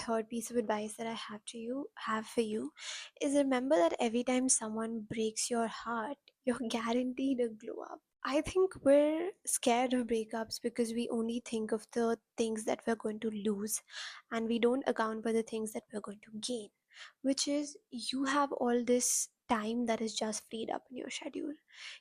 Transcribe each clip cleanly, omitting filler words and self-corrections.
third piece of advice that I have for you is remember that every time someone breaks your heart, you're guaranteed a glow up. I think we're scared of breakups because we only think of the things that we're going to lose and we don't account for the things that we're going to gain, which is you have all this time that is just freed up in your schedule.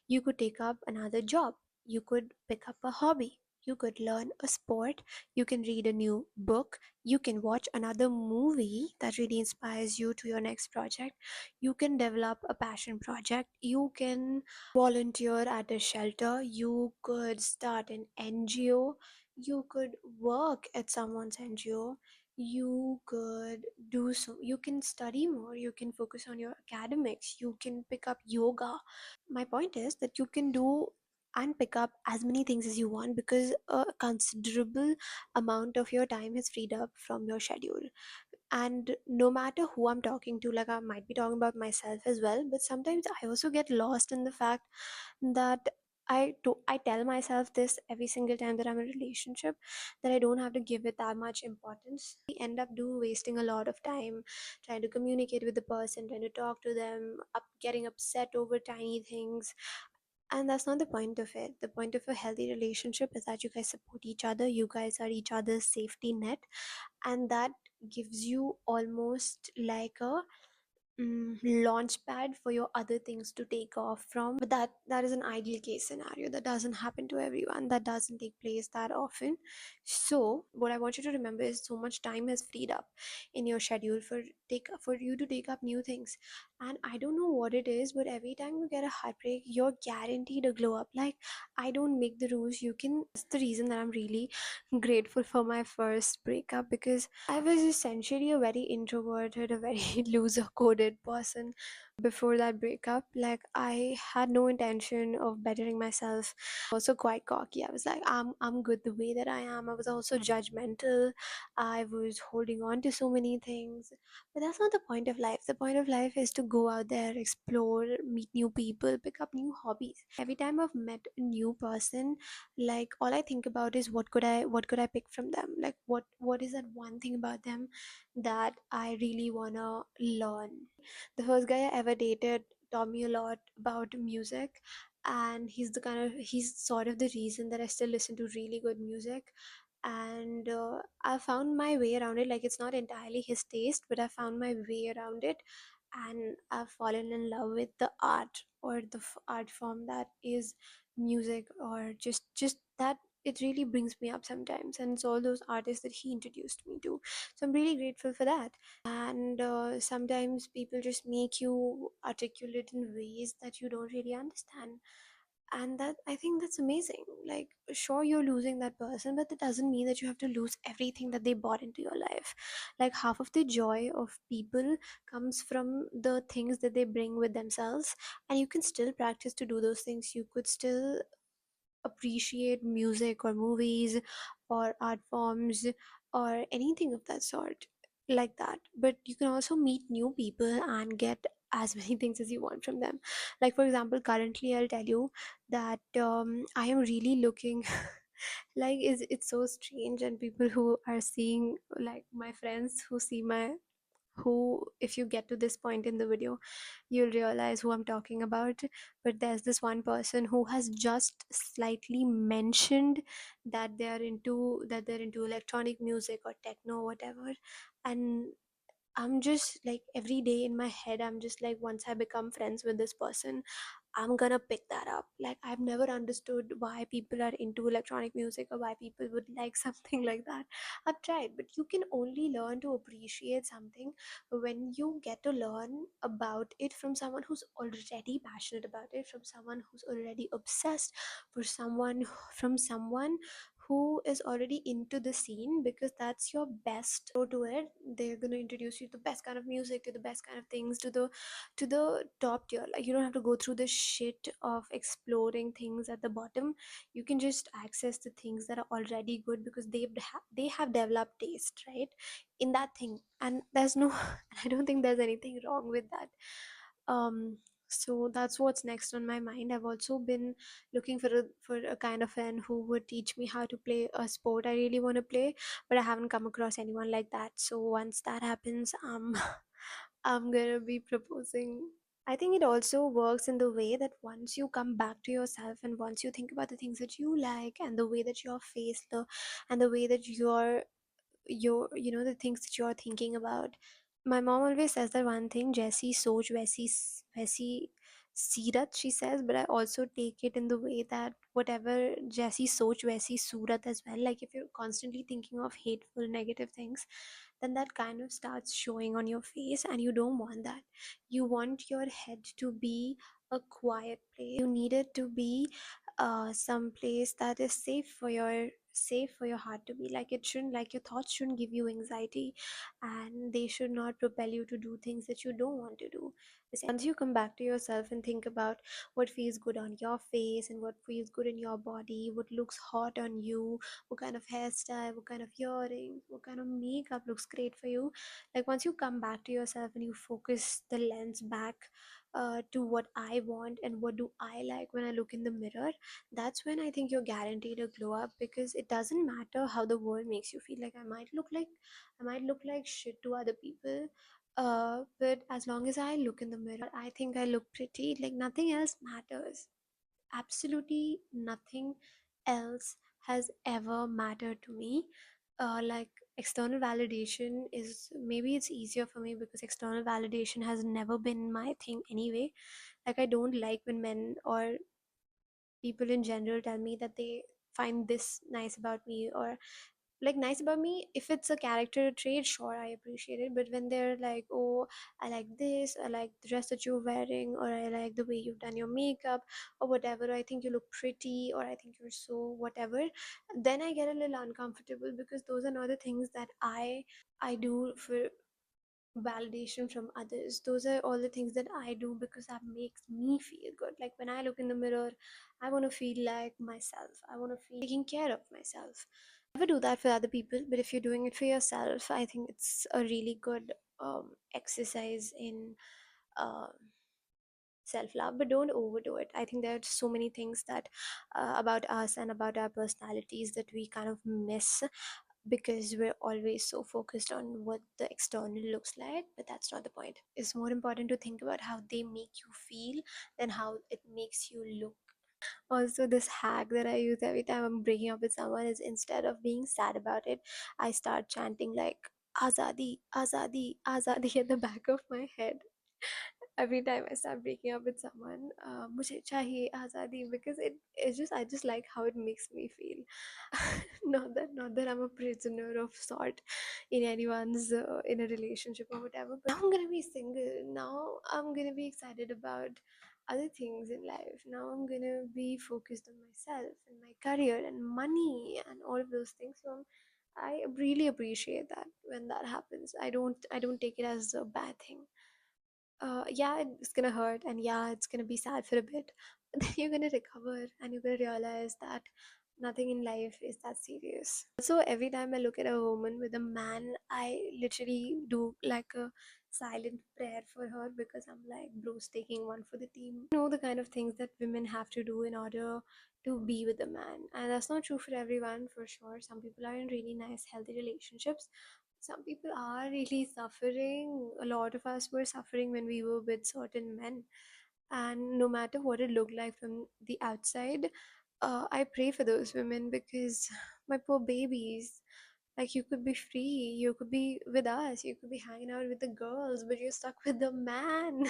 You could take up another job, you could pick up a hobby, you could learn a sport, you can read a new book, you can watch another movie that really inspires you to your next project, you can develop a passion project, you can volunteer at a shelter, you could start an NGO, you could work at someone's NGO, you could you can study more, you can focus on your academics, you can pick up yoga. My point is that you can do and pick up as many things as you want because a considerable amount of your time is freed up from your schedule. And no matter who I'm talking to, like I might be talking about myself as well, but sometimes I also get lost in the fact that I tell myself this every single time that I'm in a relationship, that I don't have to give it that much importance. End up wasting a lot of time trying to communicate with the person, trying to talk to them, getting upset over tiny things. And that's not the point of it. The point of a healthy relationship is that you guys support each other, you guys are each other's safety net, and that gives you almost like a launch pad for your other things to take off from. But that is an ideal case scenario. That doesn't happen to everyone, that doesn't take place that often. So what I want you to remember is so much time has freed up in your schedule for you to take up new things. And I don't know what it is, but every time you get a heartbreak, you're guaranteed a glow up. Like, I don't make the rules, you can. That's the reason that I'm really grateful for my first breakup, because I was essentially a very introverted, a very loser coded person before that breakup. Like, I had no intention of bettering myself. Also quite cocky. I was like, I'm good the way that I am. I was also judgmental. I was holding on to so many things. But that's not the point of life. The point of life is to go out there, explore, meet new people, pick up new hobbies. Every time I've met a new person, like, all I think about is what could I pick from them. Like, what is that one thing about them that I really wanna learn. The first guy I ever dated taught me a lot about music, and he's sort of the reason that I still listen to really good music. And I found my way around it. Like, it's not entirely his taste, but I found my way around it, and I've fallen in love with the art, or the art form that is music, or just that it really brings me up sometimes. And it's all those artists that he introduced me to, so I'm really grateful for that. And sometimes people just make you articulate in ways that you don't really understand, and that, I think that's amazing. Like, sure, you're losing that person, but that doesn't mean that you have to lose everything that they brought into your life. Like, half of the joy of people comes from the things that they bring with themselves, and you can still practice to do those things. You could still appreciate music or movies or art forms or anything of that sort, like that. But you can also meet new people and get as many things as you want from them. Like, for example, currently I'll tell you that I am really looking like, it's so strange. And people who are seeing, like my friends who see my who, if you get to this point in the video, you'll realize who I'm talking about. But there's this one person who has just slightly mentioned that they're into electronic music or techno or whatever. And I'm just like, every day in my head, I'm just like, once I become friends with this person, I'm gonna pick that up. Like, I've never understood why people are into electronic music or why people would like something like that. I've tried, but you can only learn to appreciate something when you get to learn about it from someone who's already passionate about it, from someone who's already obsessed, from someone who is already into the scene, because that's your best go to it. They're going to introduce you to the best kind of music, to the best kind of things, to the top tier. Like, you don't have to go through the shit of exploring things at the bottom. You can just access the things that are already good, because they have developed taste, right, in that thing. And there's no I don't think there's anything wrong with that. um So that's what's next on my mind. I've also been looking for a kind of friend who would teach me how to play a sport I really want to play, but I haven't come across anyone like that. So once that happens, I'm gonna be proposing. I think it also works in the way that once you come back to yourself and once you think about the things that you like and the way that your face look and the way that the things that you're thinking about. My mom always says that one thing, Jesse Soj Vesi Sirat, she says, but I also take it in the way that whatever Jesse Soch Vesi Surat as well. Like if you're constantly thinking of hateful, negative things, then that kind of starts showing on your face, and you don't want that. You want your head to be a quiet place. You need it to be some place that is safe for your heart to be. Like it shouldn't, like your thoughts shouldn't give you anxiety, and they should not propel you to do things that you don't want to do. Once you come back to yourself and think about what feels good on your face and what feels good in your body, what looks hot on you, what kind of hairstyle, what kind of earrings, what kind of makeup looks great for you, like once you come back to yourself and you focus the lens back to what I want and what do I like when I look in the mirror, that's when I think you're guaranteed a glow up, because it doesn't matter how the world makes you feel. Like I might look like shit to other people, but as long as I look in the mirror, I think I look pretty. Like nothing else matters. Absolutely nothing else has ever mattered to me. Like external validation is, maybe it's easier for me because external validation has never been my thing anyway. Like I don't like when men or people in general tell me that they find this nice about me, or like nice about me. If it's a character trait, sure, I appreciate it, but when they're like, oh, I like this, I like the dress that you're wearing, or I like the way you've done your makeup, or whatever, I think you look pretty, or I think you're so whatever, then I get a little uncomfortable, because those are not the things that I do for validation from others. Those are all the things that I do because that makes me feel good. Like when I look in the mirror, I want to feel like myself. I want to feel taking care of myself. Never do that for other people, but if you're doing it for yourself, I think it's a really good exercise in uh, self-love, but don't overdo it. I think there are so many things that about us and about our personalities that we kind of miss because we're always so focused on what the external looks like, but that's not the point. It's more important to think about how they make you feel than how it makes you look. Also, this hack that I use every time I'm breaking up with someone is, instead of being sad about it, I start chanting like Azadi, Azadi, Azadi at the back of my head every time I start breaking up with someone. Mujhe chahiye azadi, because I just like how it makes me feel. Not that I'm a prisoner of sort in anyone's in a relationship or whatever. But now I'm gonna be single. Now I'm gonna be excited about other things in life. Now I'm gonna be focused on myself and my career and money and all of those things. So I really appreciate that when that happens. I don't take it as a bad thing. Yeah, it's gonna hurt, and yeah, it's gonna be sad for a bit, but then you're gonna recover and you're gonna realize that nothing in life is that serious. So every time I look at a woman with a man, I literally do like a silent prayer for her, because I'm like, bro's taking one for the team. You know, the kind of things that women have to do in order to be with a man, and that's not true for everyone, for sure. Some people are in really nice healthy relationships. Some people are really suffering. A lot of us were suffering when we were with certain men, and no matter what it looked like from the outside, I pray for those women, because my poor babies, like, you could be free, you could be with us, you could be hanging out with the girls, but you're stuck with the man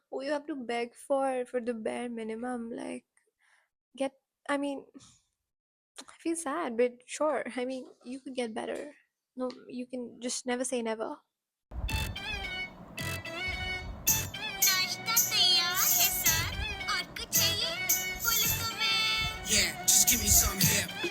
who you have to beg for the bare minimum. Like, get, I mean, I feel sad, but sure, I mean, you could get better. No, you can just never say never. नाश्ता तैयार है sir और कुछ चाहिए बोले तो मैं Yeah, just give me some hip